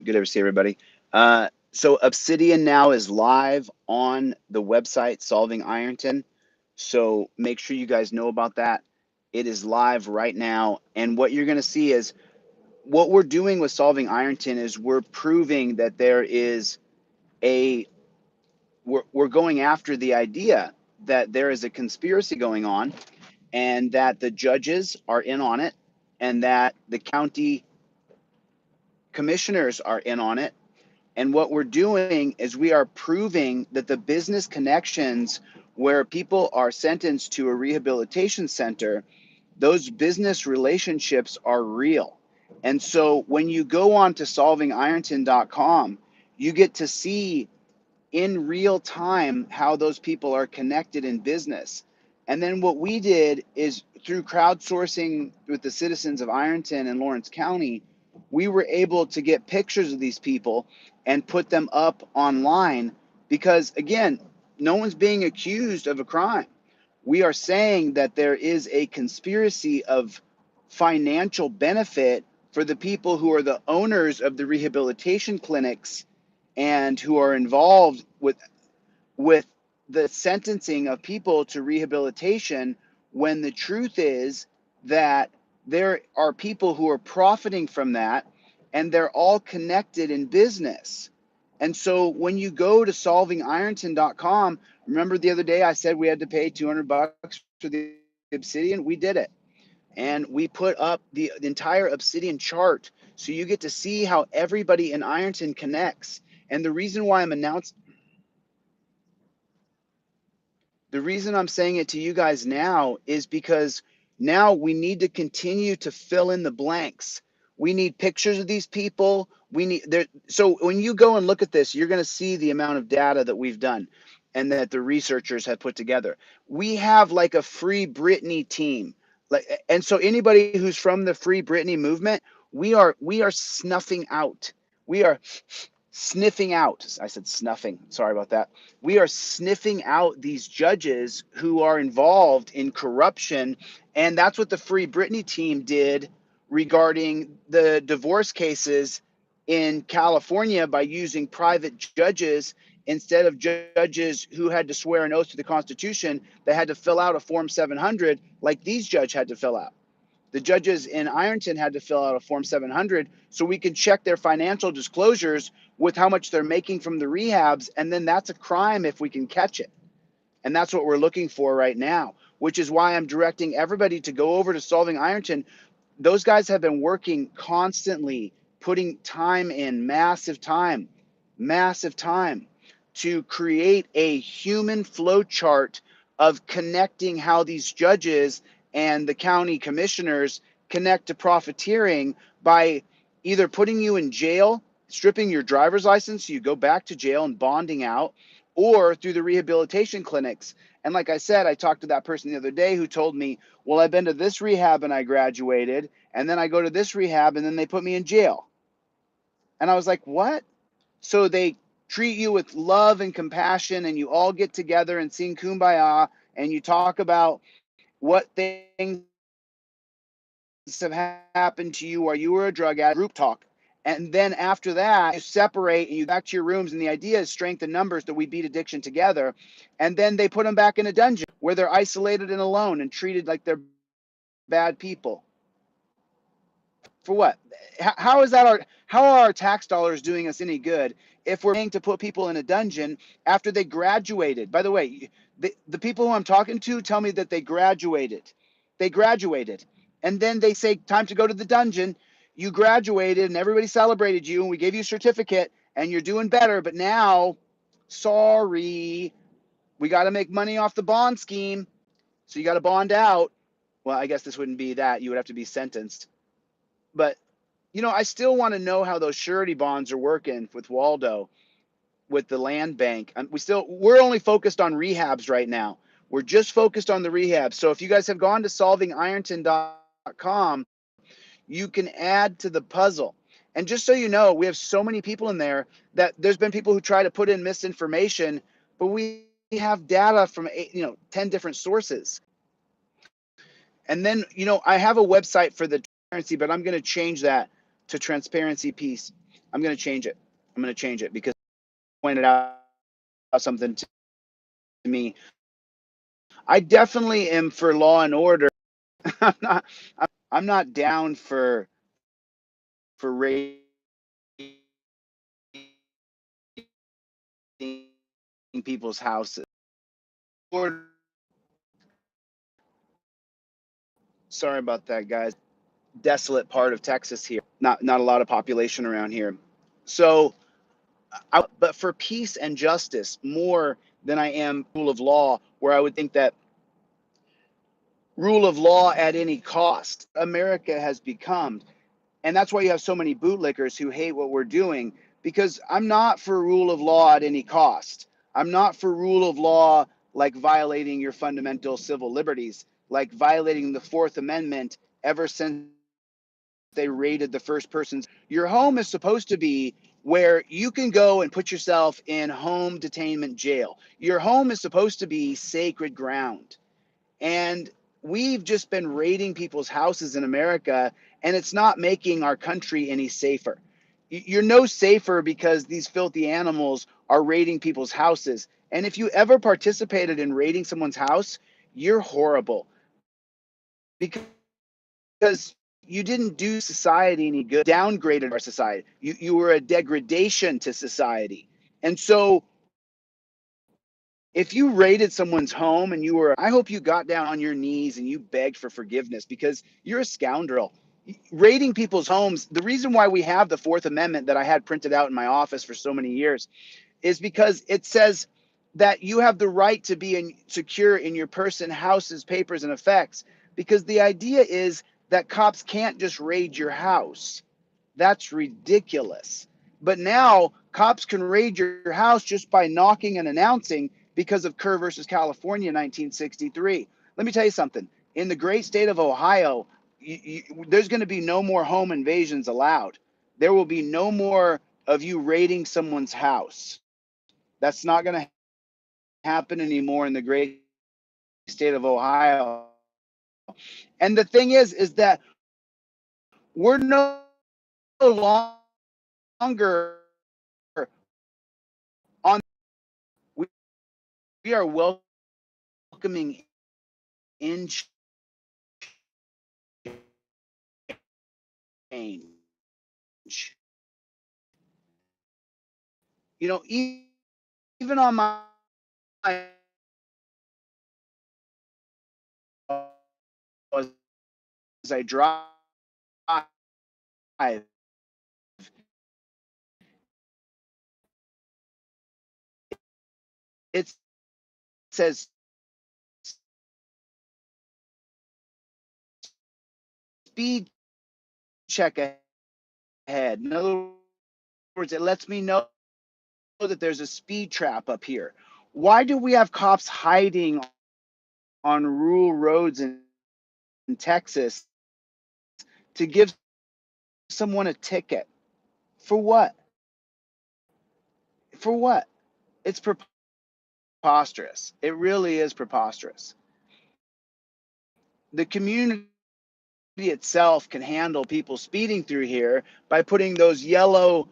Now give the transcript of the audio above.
Good to see everybody. So Obsidian now is live on the website Solving Ironton. So make sure you guys know about that. It is live right now. And what you're going to see is what we're doing with Solving Ironton is we're proving that there is a, we're going after the idea that there is a conspiracy going on and that the judges are in on it and that the county commissioners are in on it. And what we're doing is we are proving that the business connections where people are sentenced to a rehabilitation center, those business relationships are real. And so when you go on to solvingironton.com, you get to see in real time how those people are connected in business. And then what we did is through crowdsourcing with the citizens of Ironton and Lawrence County, we were able to get pictures of these people and put them up online because, again, no one's being accused of a crime. We are saying that there is a conspiracy of financial benefit for the people who are the owners of the rehabilitation clinics and who are involved with the sentencing of people to rehabilitation, when the truth is that there are people who are profiting from that and they're all connected in business. And so when you go to solvingironton.com, remember the other day I said we had to pay $200 for the Obsidian? We did it. And we put up the entire Obsidian chart so you get to see how everybody in Ironton connects. And the reason I'm saying it to you guys now is because now we need to continue to fill in the blanks. We need pictures of these people. We need there. So when you go and look at this, you're going to see the amount of data that we've done and that the researchers have put together. We have like a Free Britney team. Like, and so anybody who's from the Free Britney movement, we are snuffing out. We are sniffing out. I said snuffing. Sorry about that. We are sniffing out these judges who are involved in corruption. And that's what the Free Britney team did regarding the divorce cases in California by using private judges instead of judges who had to swear an oath to the Constitution that had to fill out a Form 700 like these judges had to fill out. The judges in Ironton had to fill out a Form 700 so we can check their financial disclosures with how much they're making from the rehabs. And then that's a crime if we can catch it. And that's what we're looking for right now, which is why I'm directing everybody to go over to Solving Ironton. Those guys have been working constantly, putting time in, massive time to create a human flow chart of connecting how these judges and the county commissioners connect to profiteering by either putting you in jail, stripping your driver's license so you go back to jail and bonding out, or through the rehabilitation clinics. And like I said, I talked to that person the other day who told me, well, I've been to this rehab and I graduated, and then I go to this rehab and then they put me in jail. And I was like, what? So they treat you with love and compassion, and you all get together and sing Kumbaya, and you talk about what things have happened to you while you were a drug addict, group talk. And then after that, you separate and you go back to your rooms, and the idea is strength in numbers that we beat addiction together. And then they put them back in a dungeon where they're isolated and alone and treated like they're bad people. For what? How is that how are our tax dollars doing us any good if we're paying to put people in a dungeon after they graduated? By the way, the people who I'm talking to tell me that they graduated. They graduated. And then they say, time to go to the dungeon. You graduated and everybody celebrated you and we gave you a certificate and you're doing better. But now, sorry, we got to make money off the bond scheme. So you got to bond out. Well, I guess this wouldn't be that. You would have to be sentenced. But I still want to know how those surety bonds are working with Waldo, with the land bank. We're only focused on rehabs right now. We're just focused on the rehabs. So if you guys have gone to solvingironton.com, you can add to the puzzle. And just so you know, we have so many people in there that there's been people who try to put in misinformation, but we have data from 10 different sources. And then, I have a website for the transparency, but I'm going to change that to transparency piece. I'm going to change it. I'm going to change it because pointed out something to me. I definitely am for law and order. I'm not. I'm not down for raiding people's houses. Sorry about that, guys. Desolate part of Texas here. Not a lot of population around here. So, but for peace and justice more than I am rule of law, where I would think that rule of law at any cost, America has become. And that's why you have so many bootlickers who hate what we're doing, because I'm not for rule of law at any cost. I'm not for rule of law like violating your fundamental civil liberties, like violating the Fourth Amendment ever since they raided the first persons. Your home is supposed to be where you can go and put yourself in home detainment jail. Your home is supposed to be sacred ground. And we've just been raiding people's houses in America, and it's not making our country any safer. You're no safer because these filthy animals are raiding people's houses. And if you ever participated in raiding someone's house, you're horrible because you didn't do society any good, downgraded our society. You were a degradation to society. And so if you raided someone's home and I hope you got down on your knees and you begged for forgiveness because you're a scoundrel. Raiding people's homes, the reason why we have the Fourth Amendment that I had printed out in my office for so many years is because it says that you have the right to be secure in your person, houses, papers, and effects. Because the idea is that cops can't just raid your house. That's ridiculous. But now cops can raid your house just by knocking and announcing because of Kerr versus California, 1963. Let me tell you something. In the great state of Ohio, there's going to be no more home invasions allowed. There will be no more of you raiding someone's house. That's not going to happen anymore in the great state of Ohio. And the thing is that we're no longer on. We are welcoming in change. You know, even on my as I drive, it says speed check ahead. In other words, it lets me know that there's a speed trap up here. Why do we have cops hiding on rural roads in Texas to give someone a ticket? For what? For what? It's preposterous. It really is preposterous. The community itself can handle people speeding through here by putting those yellow